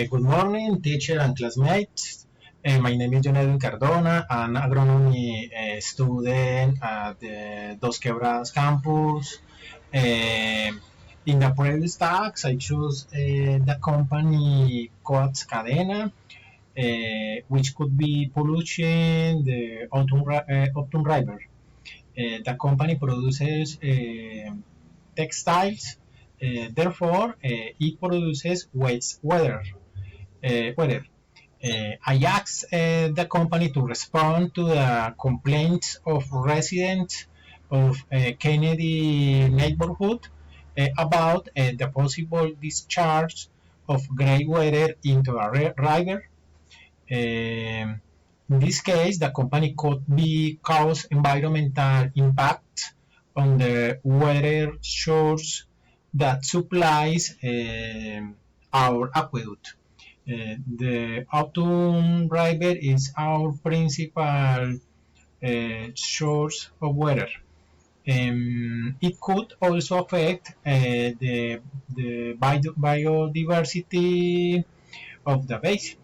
Good morning, teacher and classmates. My name is John Edwin Cardona, an agronomy student at the Dos Quebradas campus. In the previous talks, I chose the company Coats Cadena, which could be pollution, the Autumn River. The company produces textiles, therefore, it produces weather. I asked the company to respond to the complaints of residents of Kennedy neighborhood about the possible discharge of gray water into a river. In this case, the company could be cause environmental impact on the water source that supplies our aqueduct. The Autumn River is our principal source of water. It could also affect the biodiversity of the basin.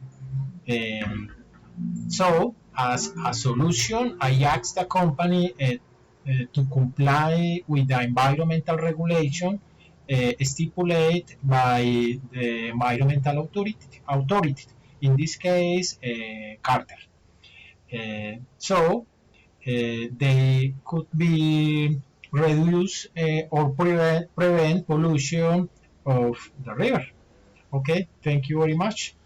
So, as a solution, I asked the company to comply with the environmental regulation stipulated by the environmental authority, in this case, Carter. They could be reduce or prevent pollution of the river. Okay, thank you very much.